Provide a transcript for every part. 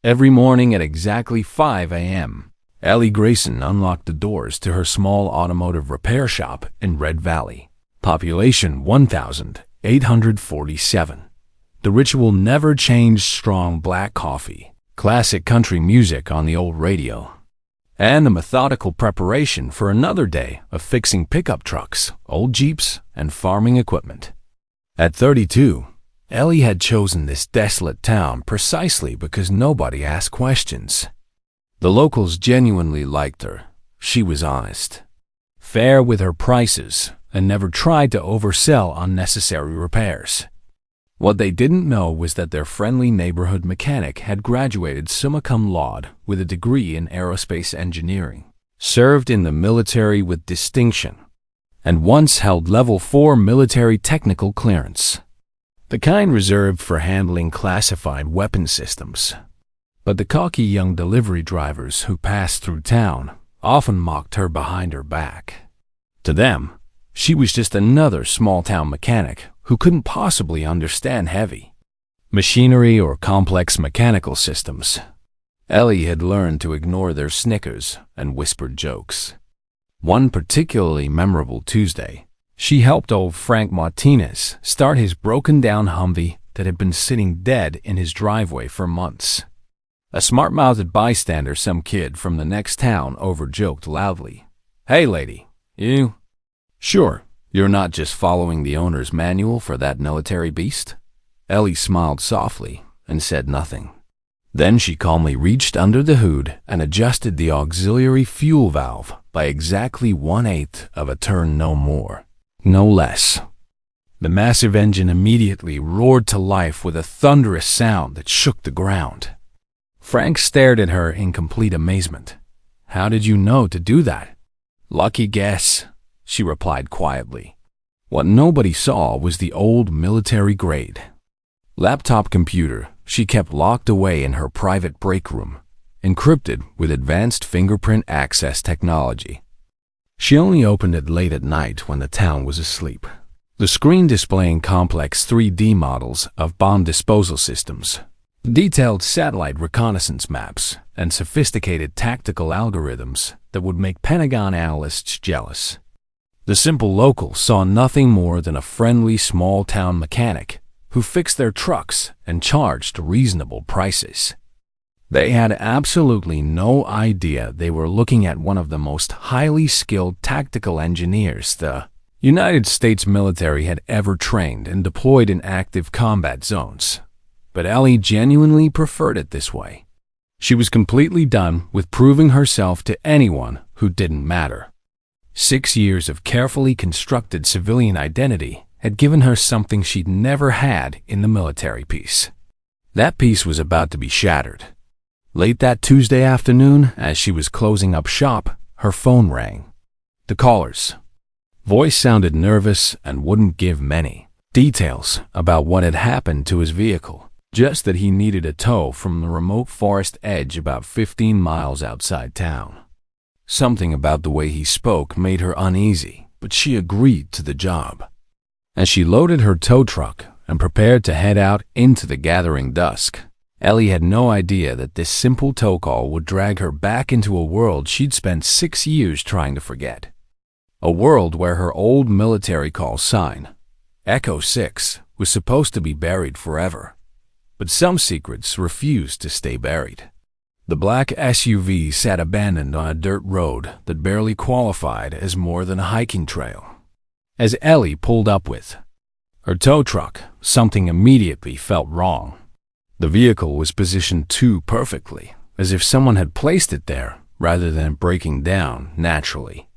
Every morning at exactly 5 a.m., Ellie Grayson unlocked the doors to her small automotive repair shop in Red Valley. Population 1,847. The ritual never changed: strong black coffee, classic country music on the old radio, and a methodical preparation for another day of fixing pickup trucks, old Jeeps, and farming equipment. At 32, Ellie had chosen this desolate town precisely because nobody asked questions. The locals genuinely liked her. She was honest, fair with her prices, and never tried to oversell unnecessary repairs. What they didn't know was that their friendly neighborhood mechanic had graduated summa cum laude with a degree in aerospace engineering, served in the military with distinction, and once held level 4 military technical clearance, the kind reserved for handling classified weapon systems. But the cocky young delivery drivers who passed through town often mocked her behind her back. To them, she was just another small-town mechanic who couldn't possibly understand heavy machinery or complex mechanical systems. Ellie had learned to ignore their snickers and whispered jokes. One particularly memorable Tuesday, she helped old Frank Martinez start his broken-down Humvee that had been sitting dead in his driveway for months. A smart-mouthed bystander, some kid from the next town, over-joked loudly, "Hey, lady, you sure you're not just following the owner's manual for that military beast?" Ellie smiled softly and said nothing. Then she calmly reached under the hood and adjusted the auxiliary fuel valve by exactly 1/8 of a turn, no more, no less. The massive engine immediately roared to life with a thunderous sound that shook the ground. Frank stared at her in complete amazement. "How did you know to do that?" "Lucky guess," she replied quietly. What nobody saw was the old military-grade laptop computer she kept locked away in her private break room, encrypted with advanced fingerprint access technology. She only opened it late at night when the town was asleep. The screen displaying complex 3D models of bomb disposal systems, detailed satellite reconnaissance maps, and sophisticated tactical algorithms that would make Pentagon analysts jealous. The simple local saw nothing more than a friendly small-town mechanic who fixed their trucks and charged reasonable prices. They had absolutely no idea they were looking at one of the most highly skilled tactical engineers the United States military had ever trained and deployed in active combat zones. But Ellie genuinely preferred it this way. She was completely done with proving herself to anyone who didn't matter. 6 years of carefully constructed civilian identity had given her something she'd never had in the military piece. That piece was about to be shattered. Late that Tuesday afternoon, as she was closing up shop, her phone rang. The caller's voice sounded nervous and wouldn't give many details about what had happened to his vehicle, just that he needed a tow from the remote forest edge about 15 miles outside town. Something about the way he spoke made her uneasy, but she agreed to the job. As she loaded her tow truck and prepared to head out into the gathering dusk, Ellie had no idea that this simple tow call would drag her back into a world she'd spent 6 years trying to forget. A world where her old military call sign, Echo 6, was supposed to be buried forever. But some secrets refused to stay buried. The black SUV sat abandoned on a dirt road that barely qualified as more than a hiking trail. As Ellie pulled up with her tow truck, something immediately felt wrong. The vehicle was positioned too perfectly, as if someone had placed it there rather than breaking down naturally.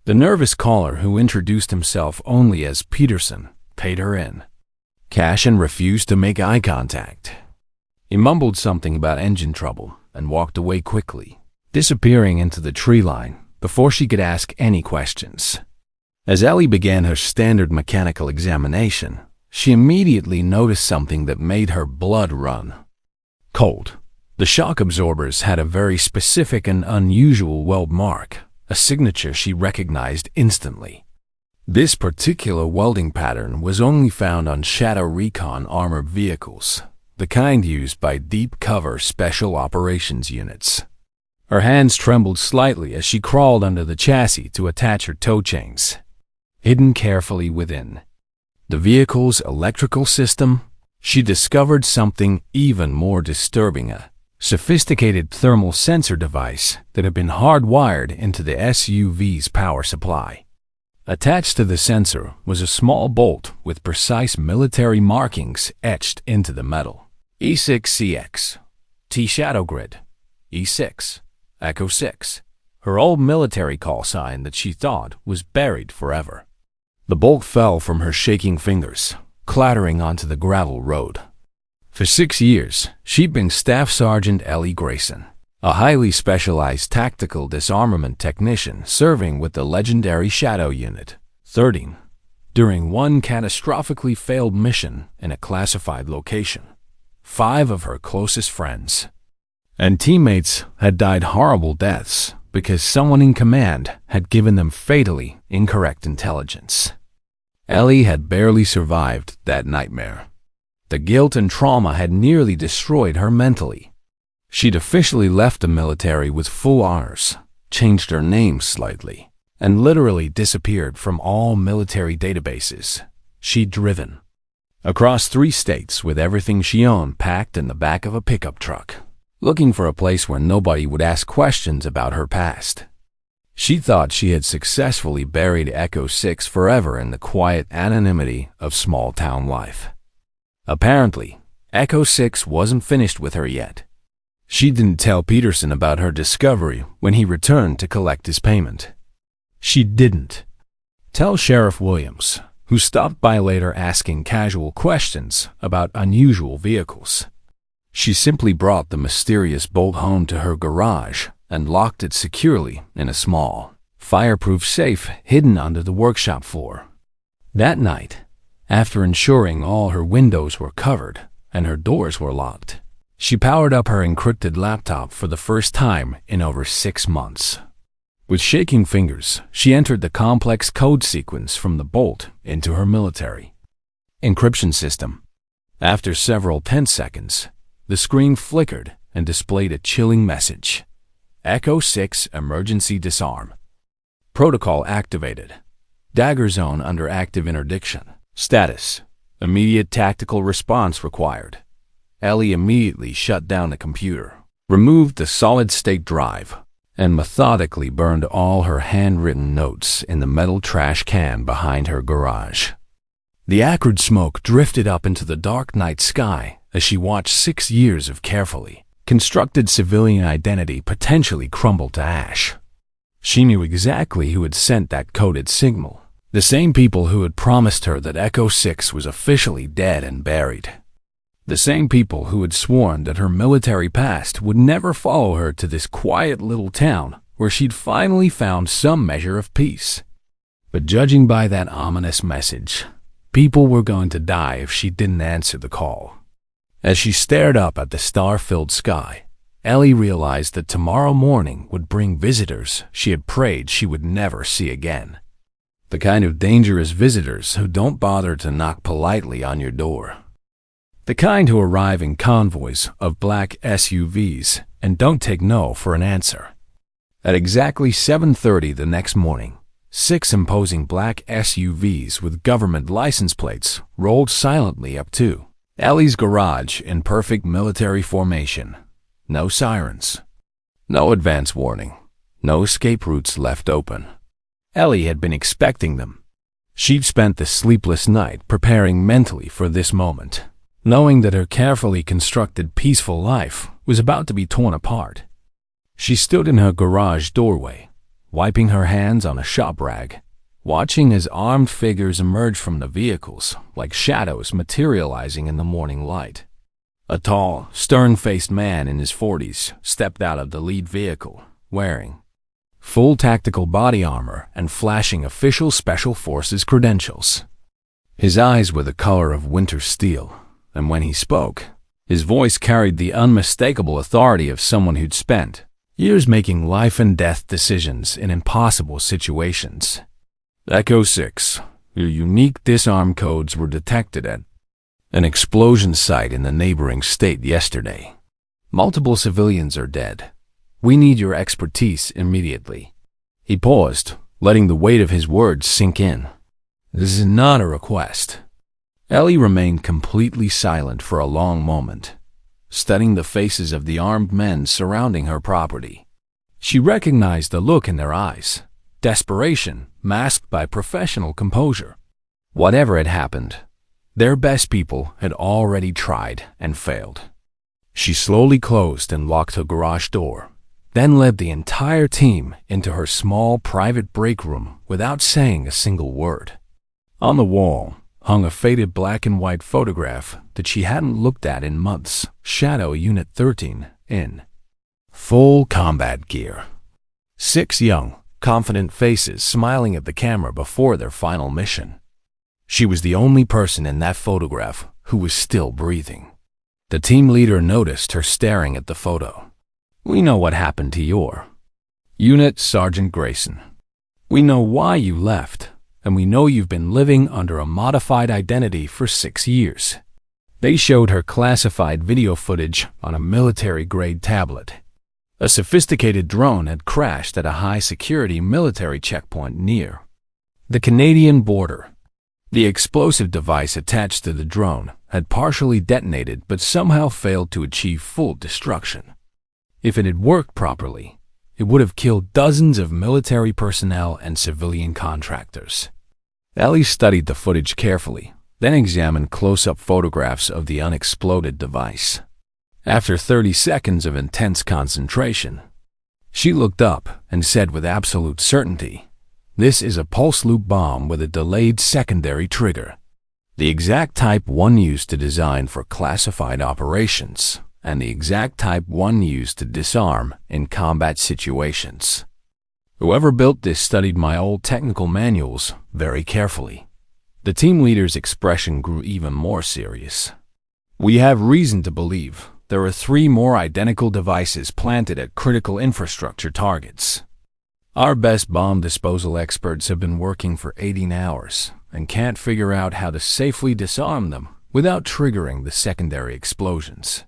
The nervous caller, who introduced himself only as Peterson, paid her in cash and refused to make eye contact. He mumbled something about engine trouble and walked away quickly, disappearing into the tree line before she could ask any questions. As Ellie began her standard mechanical examination, she immediately noticed something that made her blood run cold. The shock absorbers had a very specific and unusual weld mark, a signature she recognized instantly. This particular welding pattern was only found on Shadow Recon armored vehicles, the kind used by deep-cover special operations units. Her hands trembled slightly as she crawled under the chassis to attach her tow chains. Hidden carefully within the vehicle's electrical system, she discovered something even more disturbing: a sophisticated thermal sensor device that had been hardwired into the SUV's power supply. Attached to the sensor was a small bolt with precise military markings etched into the metal. E6CX, T-Shadow Grid, E6, Echo 6, her old military call sign that she thought was buried forever. The bolt fell from her shaking fingers, clattering onto the gravel road. For 6 years, she'd been Staff Sergeant Ellie Grayson, a highly specialized tactical disarmament technician serving with the legendary Shadow Unit 13 during one catastrophically failed mission in a classified location. 5 of her closest friends and teammates had died horrible deaths because someone in command had given them fatally incorrect intelligence. Ellie had barely survived that nightmare. The guilt and trauma had nearly destroyed her mentally. She'd officially left the military with full honors, changed her name slightly, and literally disappeared from all military databases. She'd driven across 3 states with everything she owned packed in the back of a pickup truck, looking for a place where nobody would ask questions about her past. She thought she had successfully buried Echo 6 forever in the quiet anonymity of small-town life. Apparently, Echo 6 wasn't finished with her yet. She didn't tell Peterson about her discovery when he returned to collect his payment. She didn't tell Sheriff Williams, who stopped by later asking casual questions about unusual vehicles. She simply brought the mysterious bolt home to her garage and locked it securely in a small, fireproof safe hidden under the workshop floor. That night, after ensuring all her windows were covered and her doors were locked, she powered up her encrypted laptop for the first time in over 6 months. With shaking fingers, she entered the complex code sequence from the bolt into her military encryption system. After several tense seconds, the screen flickered and displayed a chilling message. Echo 6 Emergency Disarm. Protocol activated. Dagger zone under active interdiction. Status: immediate tactical response required. Ellie immediately shut down the computer, removed the solid-state drive, and methodically burned all her handwritten notes in the metal trash can behind her garage. The acrid smoke drifted up into the dark night sky as she watched 6 years of carefully constructed civilian identity potentially crumble to ash. She knew exactly who had sent that coded signal. The same people who had promised her that Echo 6 was officially dead and buried. The same people who had sworn that her military past would never follow her to this quiet little town where she'd finally found some measure of peace. But judging by that ominous message, people were going to die if she didn't answer the call. As she stared up at the star-filled sky, Ellie realized that tomorrow morning would bring visitors she had prayed she would never see again. The kind of dangerous visitors who don't bother to knock politely on your door. The kind who arrive in convoys of black SUVs and don't take no for an answer. At exactly 7:30 the next morning, 6 imposing black SUVs with government license plates rolled silently up to Ellie's garage in perfect military formation. No sirens. No advance warning. No escape routes left open. Ellie had been expecting them. She'd spent the sleepless night preparing mentally for this moment, knowing that her carefully constructed peaceful life was about to be torn apart. She stood in her garage doorway, wiping her hands on a shop rag, watching as armed figures emerged from the vehicles like shadows materializing in the morning light. A tall, stern-faced man in his 40s stepped out of the lead vehicle, wearing full tactical body armor and flashing official Special Forces credentials. His eyes were the color of winter steel, and when he spoke, his voice carried the unmistakable authority of someone who'd spent years making life-and-death decisions in impossible situations. Echo 6, your unique disarm codes were detected at An explosion site in the neighboring state yesterday. Multiple civilians are dead. We need your expertise immediately." He paused, letting the weight of his words sink in. "This is not a request." Ellie remained completely silent for a long moment, studying the faces of the armed men surrounding her property. She recognized the look in their eyes, desperation masked by professional composure. Whatever had happened, their best people had already tried and failed. She slowly closed and locked her garage door, then led the entire team into her small private break room without saying a single word. On the wall hung a faded black and white photograph that she hadn't looked at in months. Shadow Unit 13 in full combat gear. 6 young, confident faces smiling at the camera before their final mission. She was the only person in that photograph who was still breathing. The team leader noticed her staring at the photo. "We know what happened to your unit, Sergeant Grayson. We know why you left, and we know you've been living under a modified identity for 6 years." They showed her classified video footage on a military-grade tablet. A sophisticated drone had crashed at a high-security military checkpoint near the Canadian border. The explosive device attached to the drone had partially detonated but somehow failed to achieve full destruction. If it had worked properly, it would have killed dozens of military personnel and civilian contractors. Ellie studied the footage carefully, then examined close-up photographs of the unexploded device. After 30 seconds of intense concentration, she looked up and said with absolute certainty, "This is a pulse loop bomb with a delayed secondary trigger. The exact type one used to design for classified operations, and the exact type one used to disarm in combat situations. Whoever built this studied my old technical manuals very carefully." The team leader's expression grew even more serious. "We have reason to believe there are 3 more identical devices planted at critical infrastructure targets. Our best bomb disposal experts have been working for 18 hours and can't figure out how to safely disarm them without triggering the secondary explosions."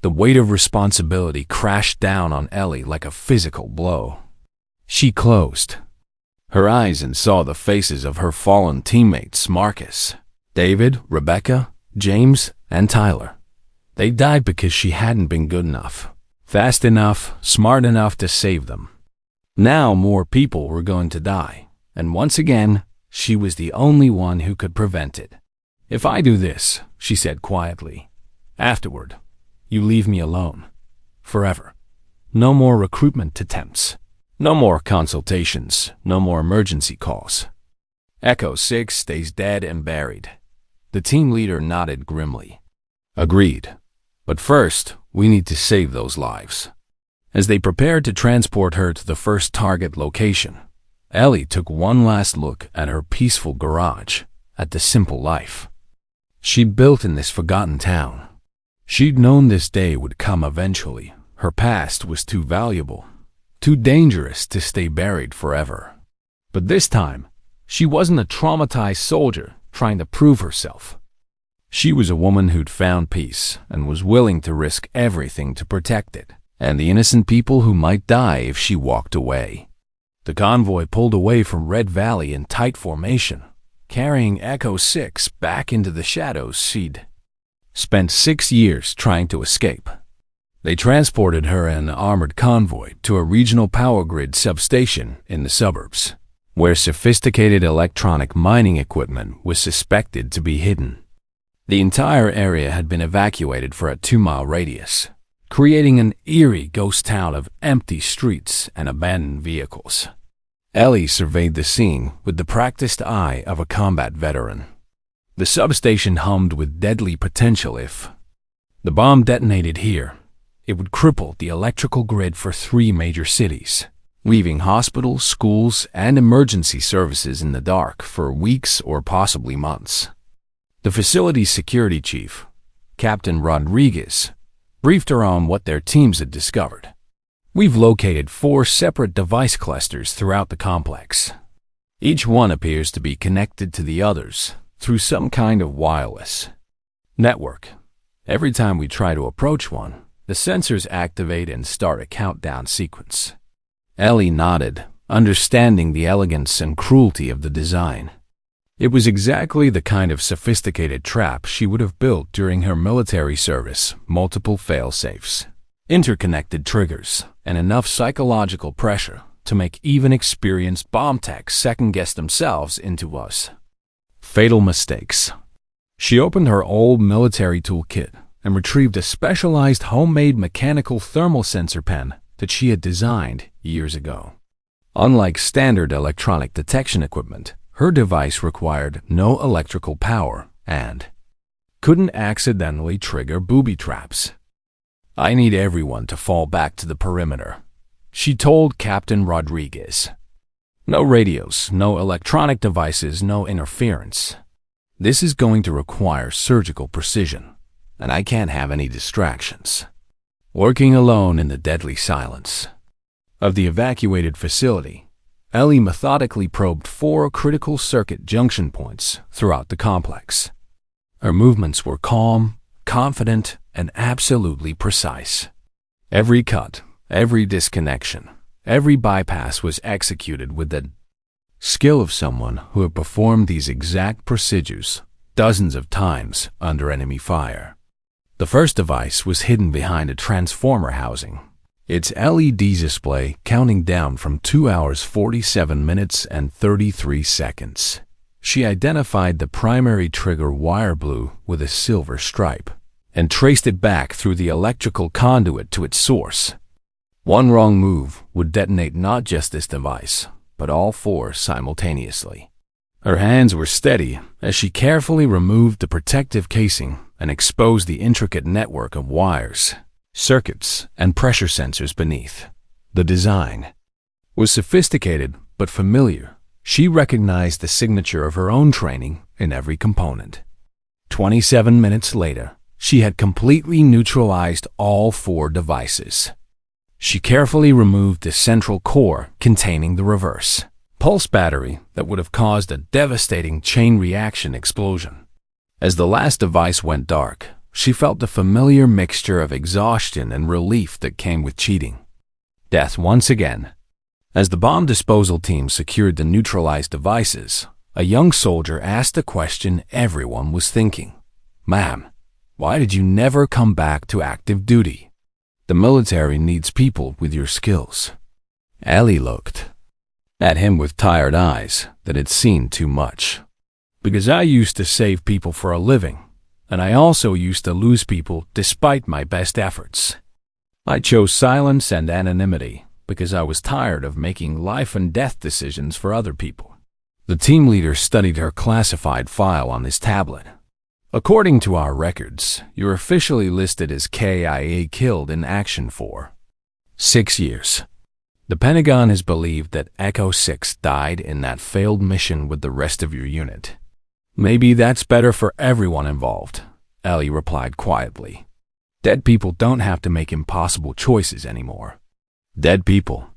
The weight of responsibility crashed down on Ellie like a physical blow. She closed her eyes and saw the faces of her fallen teammates, Marcus, David, Rebecca, James, and Tyler. They died because she hadn't been good enough, fast enough, smart enough to save them. Now more people were going to die, and once again, she was the only one who could prevent it. "If I do this," she said quietly, "afterward, you leave me alone. Forever. No more recruitment attempts. No more consultations. No more emergency calls. Echo 6 stays dead and buried." The team leader nodded grimly. "Agreed. But first, we need to save those lives." As they prepared to transport her to the first target location, Ellie took one last look at her peaceful garage, at the simple life she'd built in this forgotten town. She'd known this day would come eventually. Her past was too valuable, too dangerous to stay buried forever. But this time, she wasn't a traumatized soldier trying to prove herself. She was a woman who'd found peace and was willing to risk everything to protect it, and the innocent people who might die if she walked away. The convoy pulled away from Red Valley in tight formation, carrying Echo 6 back into the shadows she'd spent 6 years trying to escape. They transported her in an armored convoy to a regional power grid substation in the suburbs, where sophisticated electronic mining equipment was suspected to be hidden. The entire area had been evacuated for a 2-mile radius, creating an eerie ghost town of empty streets and abandoned vehicles. Ellie surveyed the scene with the practiced eye of a combat veteran. The substation hummed with deadly potential. If the bomb detonated here, it would cripple the electrical grid for 3 major cities, leaving hospitals, schools, and emergency services in the dark for weeks or possibly months. The facility's security chief, Captain Rodriguez, briefed her on what their teams had discovered. "We've located 4 separate device clusters throughout the complex. Each one appears to be connected to the others through some kind of wireless. network. Every time we try to approach one, the sensors activate and start a countdown sequence. Ellie nodded, understanding the elegance and cruelty of the design. It was exactly the kind of sophisticated trap she would have built during her military service: multiple fail-safes, interconnected triggers, and enough psychological pressure to make even experienced bomb techs second-guess themselves into us. Fatal mistakes. She opened her old military toolkit and retrieved a specialized homemade mechanical thermal sensor pen that she had designed years ago. Unlike standard electronic detection equipment, her device required no electrical power and couldn't accidentally trigger booby traps. "I need everyone to fall back to the perimeter," she told Captain Rodriguez. "No radios, no electronic devices, no interference. This is going to require surgical precision, and I can't have any distractions." Working alone in the deadly silence of the evacuated facility, Ellie methodically probed 4 critical circuit junction points throughout the complex. Her movements were calm, confident, and absolutely precise. Every cut, every disconnection, every bypass was executed with the skill of someone who had performed these exact procedures dozens of times under enemy fire. The first device was hidden behind a transformer housing, its LED display counting down from 2 hours 47 minutes and 33 seconds. She identified the primary trigger wire blue with a silver stripe and traced it back through the electrical conduit to its source. One wrong move would detonate not just this device, but all 4 simultaneously. Her hands were steady as she carefully removed the protective casing and exposed the intricate network of wires, circuits, and pressure sensors beneath. The design was sophisticated but familiar. She recognized the signature of her own training in every component. 27 minutes later, she had completely neutralized all 4 devices. She carefully removed the central core containing the reverse pulse battery that would have caused a devastating chain reaction explosion. As the last device went dark, she felt the familiar mixture of exhaustion and relief that came with cheating. Death once again. As the bomb disposal team secured the neutralized devices, a young soldier asked the question everyone was thinking. "Ma'am, why did you never come back to active duty? The military needs people with your skills." Ellie looked at him with tired eyes that had seen too much. "Because I used to save people for a living, and I also used to lose people despite my best efforts. I chose silence and anonymity because I was tired of making life and death decisions for other people." The team leader studied her classified file on his tablet. "According to our records, you're officially listed as KIA killed in action for 6 years. The Pentagon has believed that Echo 6 died in that failed mission with the rest of your unit. Maybe that's better for everyone involved," Ellie replied quietly. "Dead people don't have to make impossible choices anymore. Dead people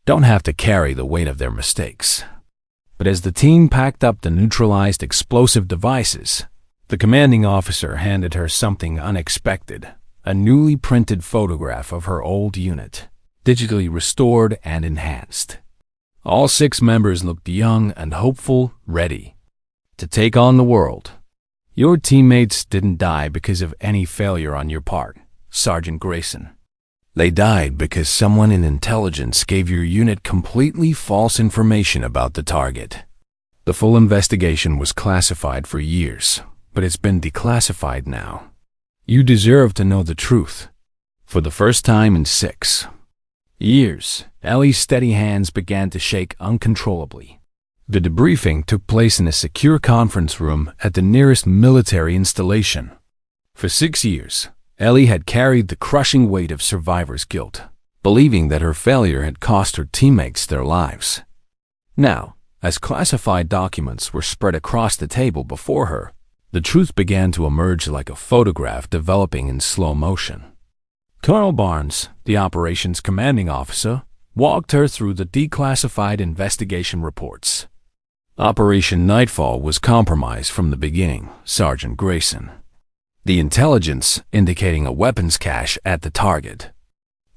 don't have to carry the weight of their mistakes." But as the team packed up the neutralized explosive devices, the commanding officer handed her something unexpected: a newly printed photograph of her old unit, digitally restored and enhanced. All 6 members looked young and hopeful, ready to take on the world. "Your teammates didn't die because of any failure on your part, Sergeant Grayson. They died because someone in intelligence gave your unit completely false information about the target. The full investigation was classified for years, but it's been declassified now. You deserve to know the truth." For the first time in 6 years, Ellie's steady hands began to shake uncontrollably. The debriefing took place in a secure conference room at the nearest military installation. For 6 years, Ellie had carried the crushing weight of survivor's guilt, believing that her failure had cost her teammates their lives. Now, as classified documents were spread across the table before her, the truth began to emerge like a photograph developing in slow motion. Colonel Barnes, the operations commanding officer, walked her through the declassified investigation reports. "Operation Nightfall was compromised from the beginning, Sergeant Grayson. the intelligence indicating a weapons cache at the target.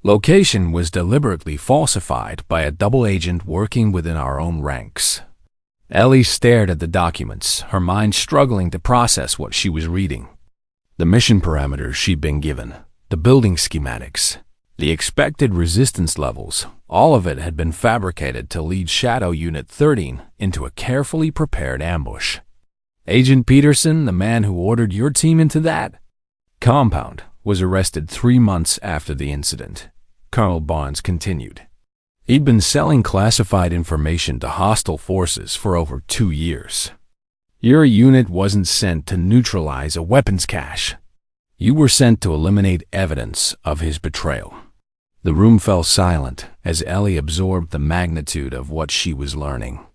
Location was deliberately falsified by a double agent working within our own ranks. Ellie stared at the documents, her mind struggling to process what she was reading. The mission parameters she'd been given, the building schematics, the expected resistance levels, all of it had been fabricated to lead Shadow Unit 13 into a carefully prepared ambush. Agent Peterson, the man who ordered your team into that compound, was arrested 3 months after the incident. Colonel Barnes continued. He'd been selling classified information to hostile forces for over 2 years. Your unit wasn't sent to neutralize a weapons cache. You were sent to eliminate evidence of his betrayal. The room fell silent as Ellie absorbed the magnitude of what she was learning.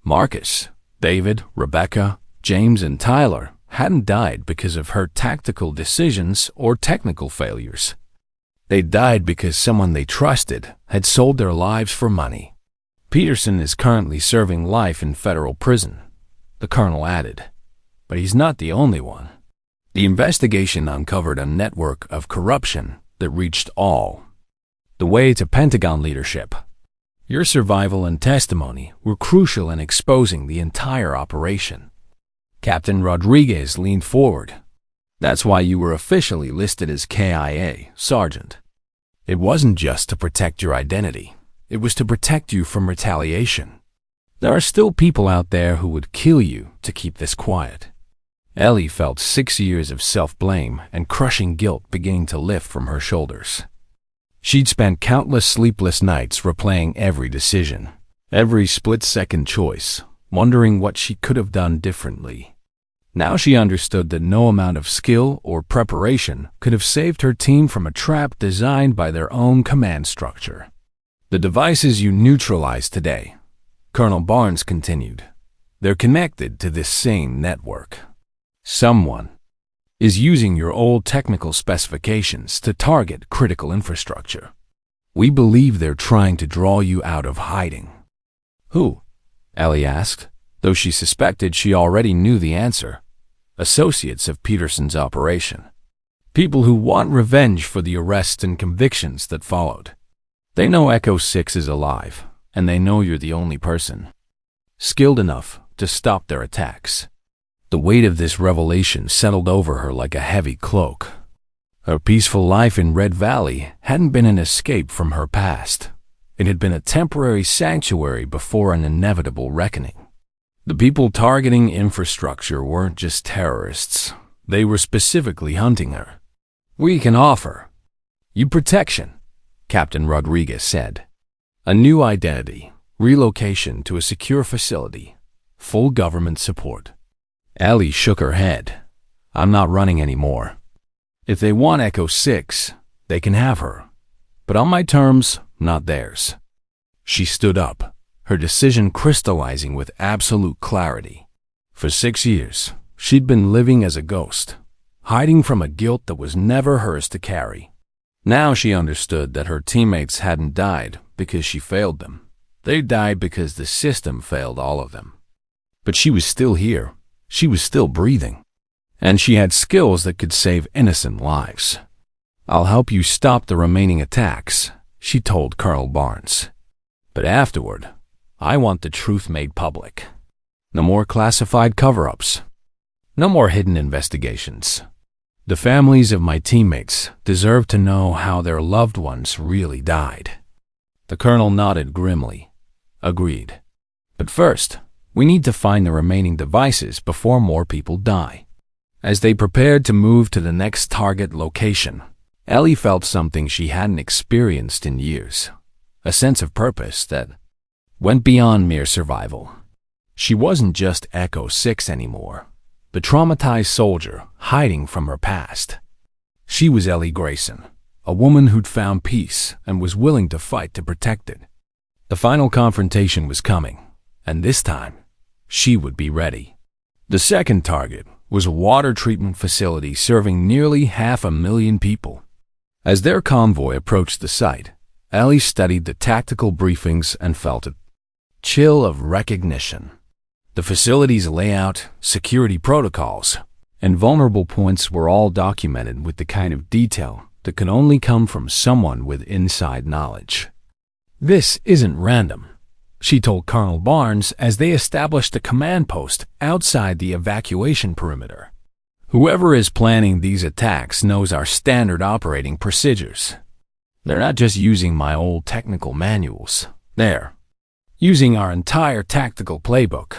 Marcus, David, Rebecca, James, and Tyler hadn't died because of her tactical decisions or technical failures. They died because someone they trusted had sold their lives for money. Peterson is currently serving life in federal prison, the colonel added. But he's not the only one. The investigation uncovered a network of corruption that reached all the way to Pentagon leadership. Your survival and testimony were crucial in exposing the entire operation. Captain Rodriguez leaned forward. That's why you were officially listed as KIA, Sergeant. It wasn't just to protect your identity. It was to protect you from retaliation. There are still people out there who would kill you to keep this quiet. Ellie felt 6 years of self-blame and crushing guilt beginning to lift from her shoulders. She'd spent countless sleepless nights replaying every decision, every split-second choice, wondering what she could have done differently. Now she understood that no amount of skill or preparation could have saved her team from a trap designed by their own command structure. The devices you neutralized today, Colonel Barnes continued, they're connected to this same network. Someone is using your old technical specifications to target critical infrastructure. We believe they're trying to draw you out of hiding. Who? Ellie asked, though she suspected she already knew the answer. Associates of Peterson's operation. People who want revenge for the arrests and convictions that followed. They know Echo 6 is alive, and they know you're the only person skilled enough to stop their attacks. The weight of this revelation settled over her like a heavy cloak. Her peaceful life in Red Valley hadn't been an escape from her past. It had been a temporary sanctuary before an inevitable reckoning. The people targeting infrastructure weren't just terrorists. They were specifically hunting her. We can offer you protection, Captain Rodriguez said. A new identity, relocation to a secure facility, full government support. Ellie shook her head. I'm not running anymore. If they want Echo 6, they can have her. But on my terms, not theirs. She stood up, her decision crystallizing with absolute clarity. For 6 years, she'd been living as a ghost, hiding from a guilt that was never hers to carry. Now she understood that her teammates hadn't died because she failed them. They died because the system failed all of them. But she was still here. She was still breathing. And she had skills that could save innocent lives. I'll help you stop the remaining attacks, she told Colonel Barnes. But afterward, I want the truth made public. No more classified cover-ups. No more hidden investigations. The families of my teammates deserve to know how their loved ones really died. The colonel nodded grimly. Agreed. But first, we need to find the remaining devices before more people die. As they prepared to move to the next target location, Ellie felt something she hadn't experienced in years. A sense of purpose that went beyond mere survival. She wasn't just Echo 6 anymore, the traumatized soldier hiding from her past. She was Ellie Grayson, a woman who'd found peace and was willing to fight to protect it. The final confrontation was coming, and this time, she would be ready. The second target was a water treatment facility serving nearly 500,000 people. As their convoy approached the site, Ellie studied the tactical briefings and felt a chill of recognition. The facility's layout, security protocols, and vulnerable points were all documented with the kind of detail that could only come from someone with inside knowledge. "This isn't random," she told Colonel Barnes as they established a command post outside the evacuation perimeter. "Whoever is planning these attacks knows our standard operating procedures. They're not just using my old technical manuals. They're using our entire tactical playbook."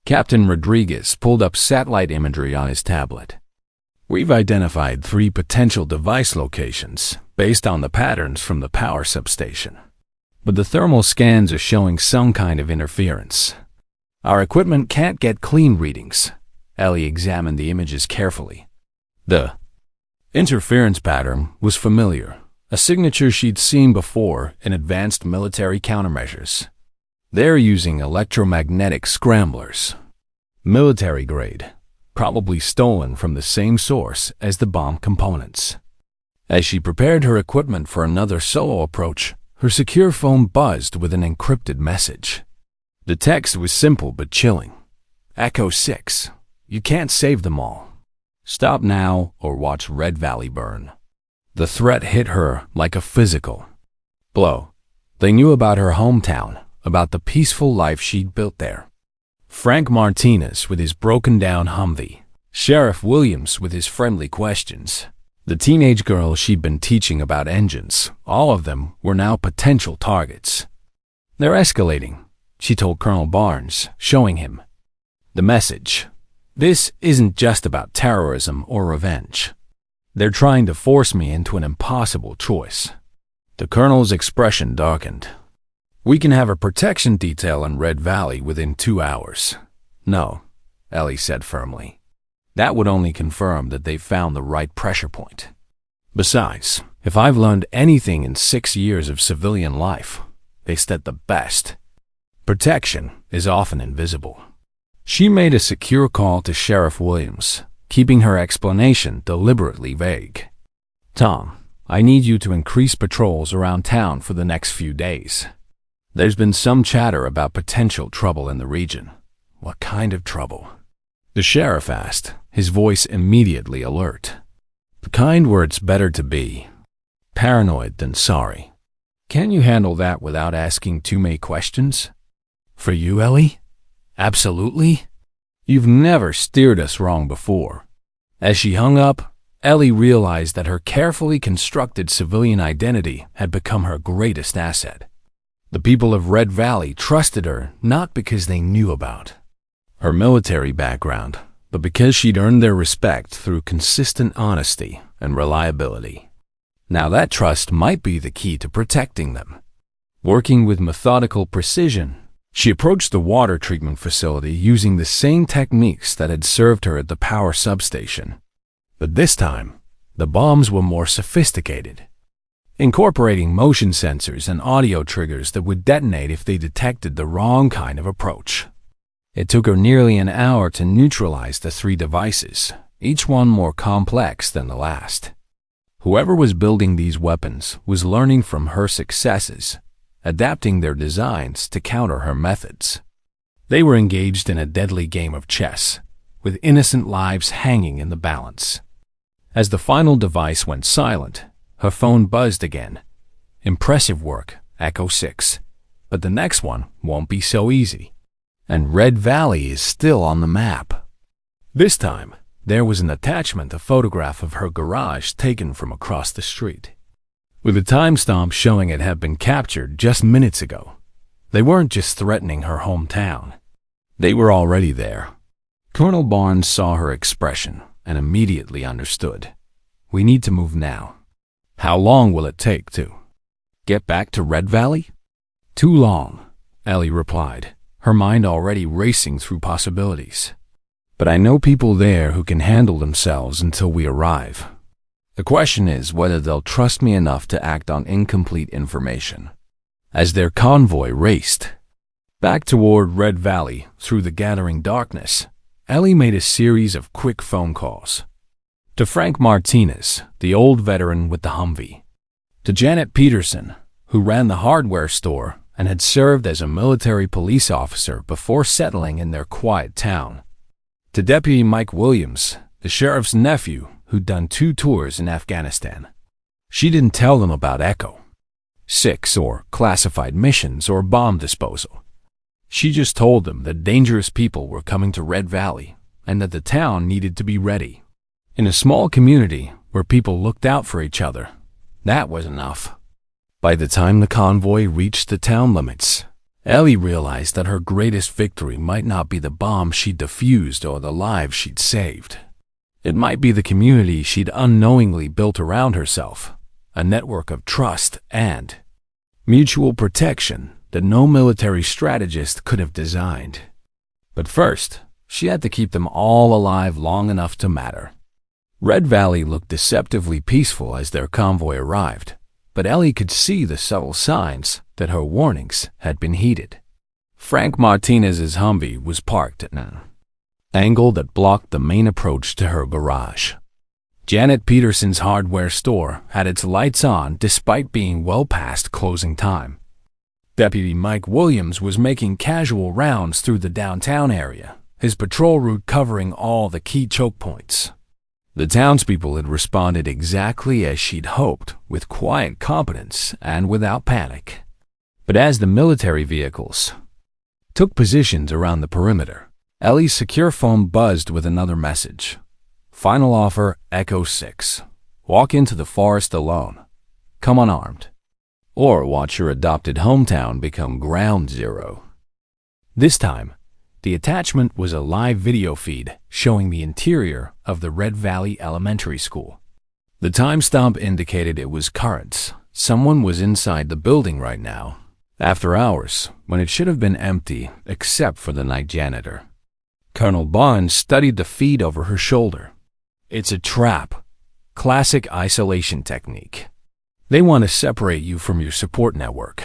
Captain Rodriguez pulled up satellite imagery on his tablet. "We've identified 3 potential device locations based on the patterns from the power substation. But the thermal scans are showing some kind of interference. Our equipment can't get clean readings." Ellie examined the images carefully. The interference pattern was familiar, a signature she'd seen before in advanced military countermeasures. "They're using electromagnetic scramblers. Military grade, probably stolen from the same source as the bomb components." As she prepared her equipment for another solo approach, her secure phone buzzed with an encrypted message. The text was simple but chilling. "Echo 6, you can't save them all. Stop now or watch Red Valley burn." The threat hit her like a physical blow. They knew about her hometown, about the peaceful life she'd built there. Frank Martinez with his broken-down Humvee, Sheriff Williams with his friendly questions, the teenage girl she'd been teaching about engines, all of them were now potential targets. "They're escalating," she told Colonel Barnes, showing him the message. "This isn't just about terrorism or revenge. They're trying to force me into an impossible choice." The colonel's expression darkened. "We can have a protection detail in Red Valley within 2 hours. "No," Ellie said firmly. "That would only confirm that they've found the right pressure point. Besides, if I've learned anything in 6 years of civilian life, it's that the best protection is often invisible." She made a secure call to Sheriff Williams, keeping her explanation deliberately vague. "Tom, I need you to increase patrols around town for the next few days. There's been some chatter about potential trouble in the region." "What kind of trouble?" the sheriff asked, his voice immediately alert. "The kind where it's better to be paranoid than sorry. Can you handle that without asking too many questions?" "For you, Ellie? Absolutely. You've never steered us wrong before." As she hung up, Ellie realized that her carefully constructed civilian identity had become her greatest asset. The people of Red Valley trusted her not because they knew about her military background, but because she'd earned their respect through consistent honesty and reliability. Now that trust might be the key to protecting them. Working with methodical precision, she approached the water treatment facility using the same techniques that had served her at the power substation. But this time, the bombs were more sophisticated, incorporating motion sensors and audio triggers that would detonate if they detected the wrong kind of approach. It took her nearly an hour to neutralize the 3 devices, each one more complex than the last. Whoever was building these weapons was learning from her successes, adapting their designs to counter her methods. They were engaged in a deadly game of chess, with innocent lives hanging in the balance. As the final device went silent, her phone buzzed again. "Impressive work, Echo 6. But the next one won't be so easy. And Red Valley is still on the map." This time, there was an attachment, a photograph of her garage taken from across the street, with a timestamp showing it had been captured just minutes ago. They weren't just threatening her hometown. They were already there. Colonel Barnes saw her expression and immediately understood. "We need to move now." "How long will it take to get back to Red Valley?" "Too long," Ellie replied, her mind already racing through possibilities. "But I know people there who can handle themselves until we arrive. The question is whether they'll trust me enough to act on incomplete information." As their convoy raced back toward Red Valley through the gathering darkness, Ellie made a series of quick phone calls. To Frank Martinez, the old veteran with the Humvee. To Janet Peterson, who ran the hardware store and had served as a military police officer before settling in their quiet town. To Deputy Mike Williams, the sheriff's nephew who'd done 2 tours in Afghanistan. She didn't tell them about Echo 6 or classified missions or bomb disposal. She just told them that dangerous people were coming to Red Valley and that the town needed to be ready. In a small community where people looked out for each other, that was enough. By the time the convoy reached the town limits, Ellie realized that her greatest victory might not be the bomb she'd defused or the lives she'd saved. It might be the community she'd unknowingly built around herself, a network of trust and mutual protection that no military strategist could have designed. But first, she had to keep them all alive long enough to matter. Red Valley looked deceptively peaceful as their convoy arrived, but Ellie could see the subtle signs that her warnings had been heeded. Frank Martinez's Humvee was parked at an angle that blocked the main approach to her garage. Janet Peterson's hardware store had its lights on despite being well past closing time. Deputy Mike Williams was making casual rounds through the downtown area, his patrol route covering all the key choke points. The townspeople had responded exactly as she'd hoped, with quiet competence and without panic. But as the military vehicles took positions around the perimeter, Ellie's secure phone buzzed with another message. Final offer, Echo 6. Walk into the forest alone. Come unarmed. Or watch your adopted hometown become ground zero. This time, the attachment was a live video feed showing the interior of the Red Valley Elementary School. The timestamp indicated it was current. Someone was inside the building right now, after hours, when it should have been empty except for the night janitor. Colonel Barnes studied the feed over her shoulder. It's a trap. Classic isolation technique. They want to separate you from your support network.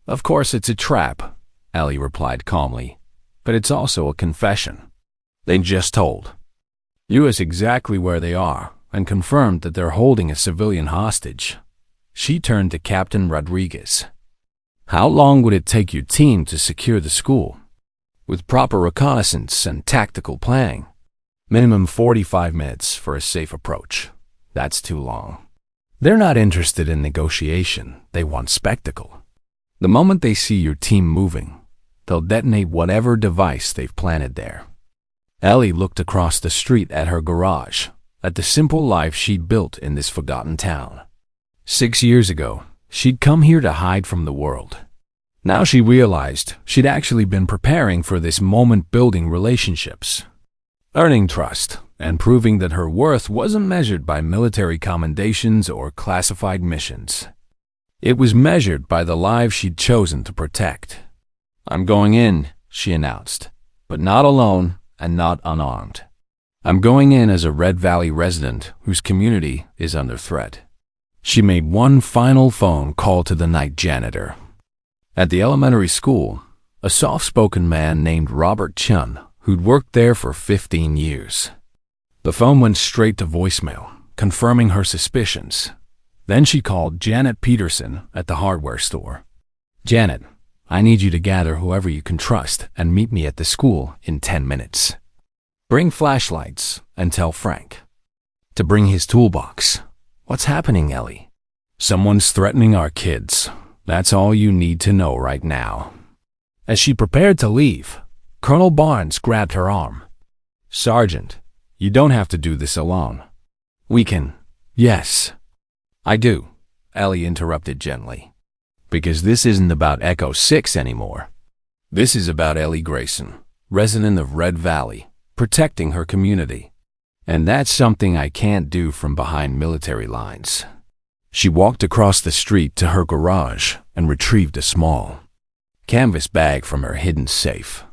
Of course it's a trap, Ellie replied calmly. But it's also a confession. They just told U.S. exactly where they are and confirmed that they're holding a civilian hostage. She turned to Captain Rodriguez. How long would it take your team to secure the school? With proper reconnaissance and tactical planning, minimum 45 minutes for a safe approach. That's too long. They're not interested in negotiation. They want spectacle. The moment they see your team moving, they'll detonate whatever device they've planted there. Ellie looked across the street at her garage, at the simple life she'd built in this forgotten town. 6 years ago, she'd come here to hide from the world. Now she realized she'd actually been preparing for this moment, building relationships, earning trust, and proving that her worth wasn't measured by military commendations or classified missions. It was measured by the lives she'd chosen to protect. I'm going in, she announced, but not alone and not unarmed. I'm going in as a Red Valley resident whose community is under threat. She made one final phone call to the night janitor. At the elementary school, a soft-spoken man named Robert Chun, who'd worked there for 15 years. The phone went straight to voicemail, confirming her suspicions. Then she called Janet Peterson at the hardware store. Janet, I need you to gather whoever you can trust and meet me at the school in 10 minutes. Bring flashlights and tell Frank to bring his toolbox. What's happening, Ellie? Someone's threatening our kids. That's all you need to know right now. As she prepared to leave, Colonel Barnes grabbed her arm. Sergeant, you don't have to do this alone. We can. Yes, I do, Ellie interrupted gently. Because this isn't about Echo 6 anymore. This is about Ellie Grayson, resident of Red Valley, protecting her community. And that's something I can't do from behind military lines. She walked across the street to her garage and retrieved a small canvas bag from her hidden safe.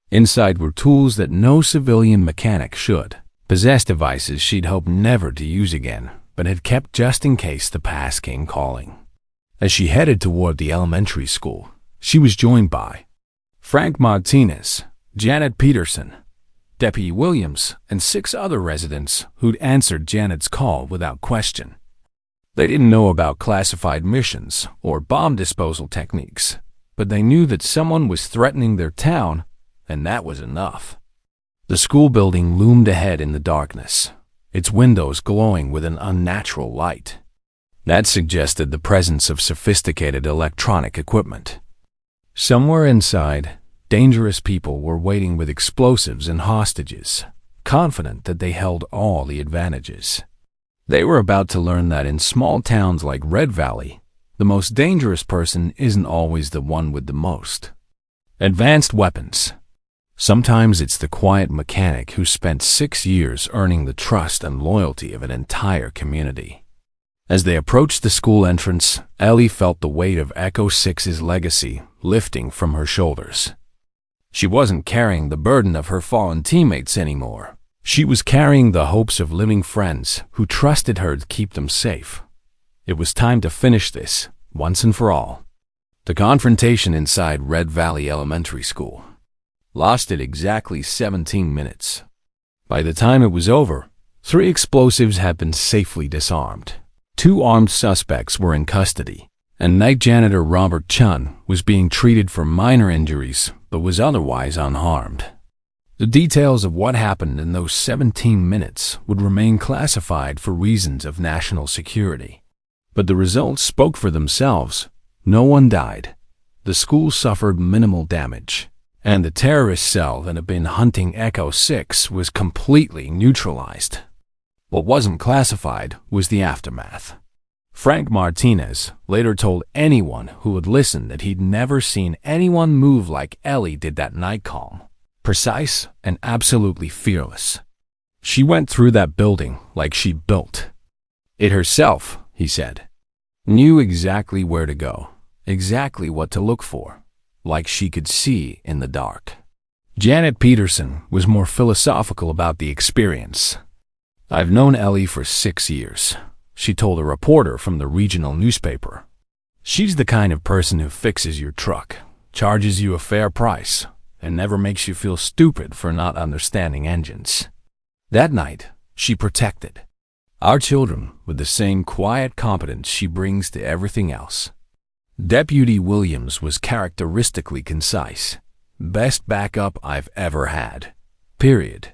Inside were tools that no civilian mechanic should possess, devices she'd hoped never to use again, but had kept just in case the past came calling. As she headed toward the elementary school, she was joined by Frank Martinez, Janet Peterson, Deputy Williams, and 6 other residents who'd answered Janet's call without question. They didn't know about classified missions or bomb disposal techniques, but they knew that someone was threatening their town, and that was enough. The school building loomed ahead in the darkness, its windows glowing with an unnatural light that suggested the presence of sophisticated electronic equipment. Somewhere inside, dangerous people were waiting with explosives and hostages, confident that they held all the advantages. They were about to learn that in small towns like Red Valley, the most dangerous person isn't always the one with the most advanced weapons. Sometimes it's the quiet mechanic who spent 6 years earning the trust and loyalty of an entire community. As they approached the school entrance, Ellie felt the weight of Echo 6's legacy lifting from her shoulders. She wasn't carrying the burden of her fallen teammates anymore. She was carrying the hopes of living friends who trusted her to keep them safe. It was time to finish this, once and for all. The confrontation inside Red Valley Elementary School lasted exactly 17 minutes. By the time it was over, 3 explosives had been safely disarmed. 2 armed suspects were in custody, and night janitor Robert Chun was being treated for minor injuries but was otherwise unharmed. The details of what happened in those 17 minutes would remain classified for reasons of national security. But the results spoke for themselves. No one died. The school suffered minimal damage, and the terrorist cell that had been hunting Echo 6 was completely neutralized. What wasn't classified was the aftermath. Frank Martinez later told anyone who would listen that he'd never seen anyone move like Ellie did that night. Calm, precise, and absolutely fearless. She went through that building like she built it herself, he said. Knew exactly where to go, exactly what to look for, like she could see in the dark. Janet Peterson was more philosophical about the experience. I've known Ellie for 6 years, she told a reporter from the regional newspaper. She's the kind of person who fixes your truck, charges you a fair price, and never makes you feel stupid for not understanding engines. That night, she protected our children with the same quiet competence she brings to everything else. Deputy Williams was characteristically concise. Best backup I've ever had. Period.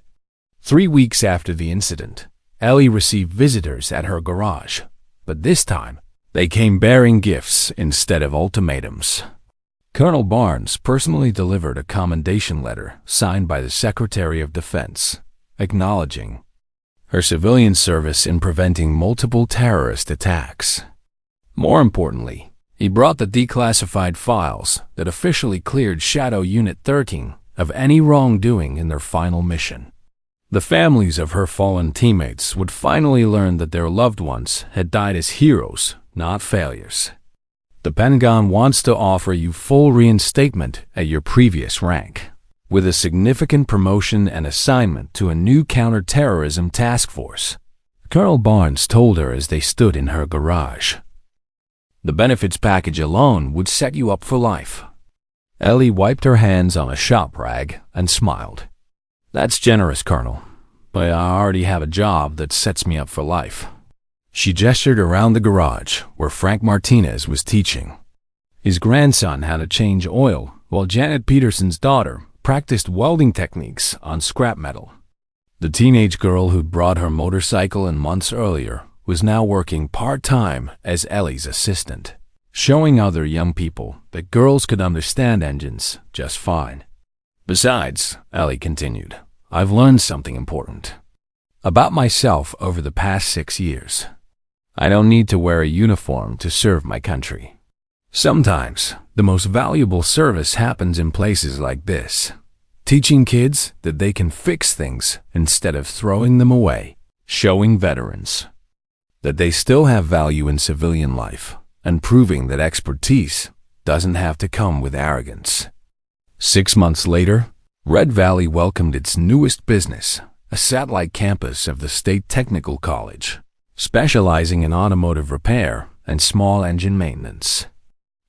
3 weeks after the incident, Ellie received visitors at her garage, but this time, they came bearing gifts instead of ultimatums. Colonel Barnes personally delivered a commendation letter signed by the Secretary of Defense, acknowledging her civilian service in preventing multiple terrorist attacks. More importantly, he brought the declassified files that officially cleared Shadow Unit 13 of any wrongdoing in their final mission. The families of her fallen teammates would finally learn that their loved ones had died as heroes, not failures. The Pentagon wants to offer you full reinstatement at your previous rank, with a significant promotion and assignment to a new counterterrorism task force, Colonel Barnes told her as they stood in her garage. The benefits package alone would set you up for life. Ellie wiped her hands on a shop rag and smiled. That's generous, Colonel, but I already have a job that sets me up for life. She gestured around the garage where Frank Martinez was teaching. His grandson had to change oil while Janet Peterson's daughter practiced welding techniques on scrap metal. The teenage girl who'd brought her motorcycle in months earlier was now working part-time as Ellie's assistant, showing other young people that girls could understand engines just fine. Besides, Ellie continued, I've learned something important about myself over the past 6 years. I don't need to wear a uniform to serve my country. Sometimes, the most valuable service happens in places like this, teaching kids that they can fix things instead of throwing them away, showing veterans that they still have value in civilian life, and proving that expertise doesn't have to come with arrogance. 6 months later, Red Valley welcomed its newest business, a satellite campus of the State Technical College, specializing in automotive repair and small engine maintenance.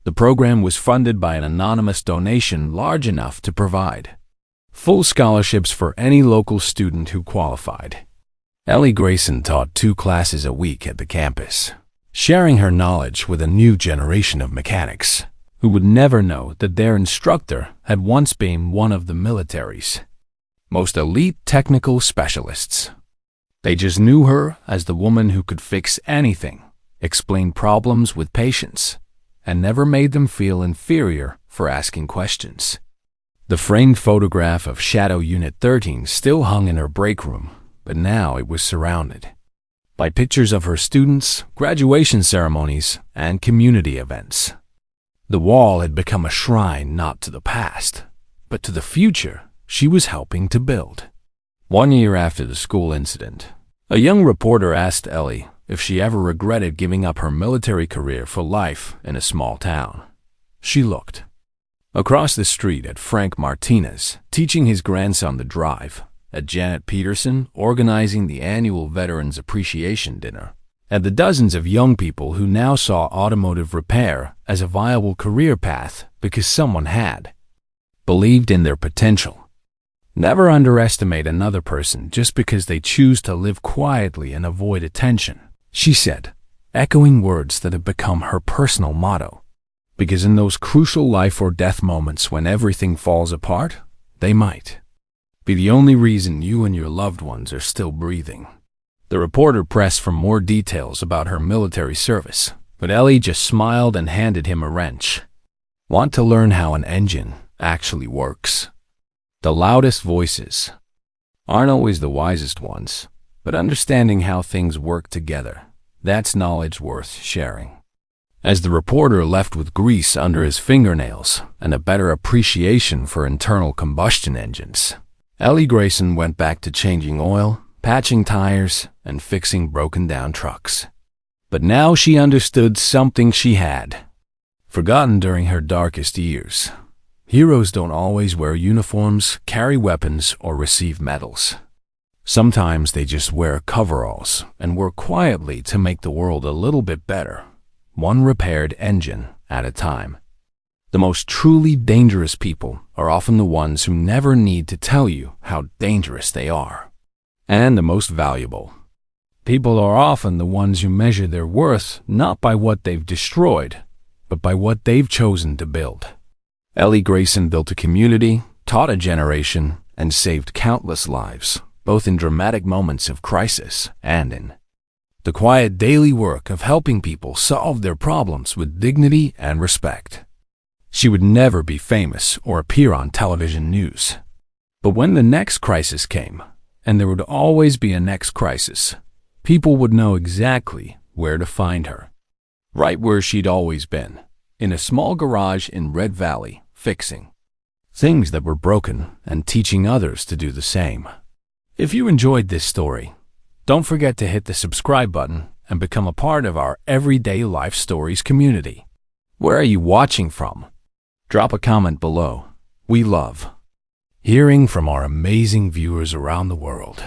The program was funded by an anonymous donation large enough to provide full scholarships for any local student who qualified. Ellie Grayson taught 2 classes a week at the campus, sharing her knowledge with a new generation of mechanics who would never know that their instructor had once been one of the military's most elite technical specialists. They just knew her as the woman who could fix anything, explain problems with patience, and never made them feel inferior for asking questions. The framed photograph of Shadow Unit 13 still hung in her break room, but now it was surrounded by pictures of her students, graduation ceremonies, and community events. The wall had become a shrine not to the past, but to the future she was helping to build. 1 year after the school incident, a young reporter asked Ellie if she ever regretted giving up her military career for life in a small town. She looked across the street at Frank Martinez, teaching his grandson to drive, at Janet Peterson, organizing the annual Veterans Appreciation Dinner, at the dozens of young people who now saw automotive repair as a viable career path because someone had believed in their potential. Never underestimate another person just because they choose to live quietly and avoid attention, she said, echoing words that have become her personal motto. Because in those crucial life or death moments when everything falls apart, they might be the only reason you and your loved ones are still breathing. The reporter pressed for more details about her military service, but Ellie just smiled and handed him a wrench. Want to learn how an engine actually works? The loudest voices aren't always the wisest ones, but understanding how things work together, that's knowledge worth sharing. As the reporter left with grease under his fingernails and a better appreciation for internal combustion engines, Ellie Grayson went back to changing oil, patching tires, and fixing broken-down trucks. But now she understood something she had forgotten during her darkest years. Heroes don't always wear uniforms, carry weapons, or receive medals. Sometimes they just wear coveralls and work quietly to make the world a little bit better, one repaired engine at a time. The most truly dangerous people are often the ones who never need to tell you how dangerous they are. And the most valuable people are often the ones who measure their worth not by what they've destroyed, but by what they've chosen to build. Ellie Grayson built a community, taught a generation, and saved countless lives, both in dramatic moments of crisis and in the quiet daily work of helping people solve their problems with dignity and respect. She would never be famous or appear on television news. But when the next crisis came, and there would always be a next crisis, people would know exactly where to find her. Right where she'd always been, in a small garage in Red Valley, fixing things that were broken and teaching others to do the same. If you enjoyed this story, don't forget to hit the subscribe button and become a part of our Everyday Life Stories community. Where are you watching from? Drop a comment below. We love hearing from our amazing viewers around the world.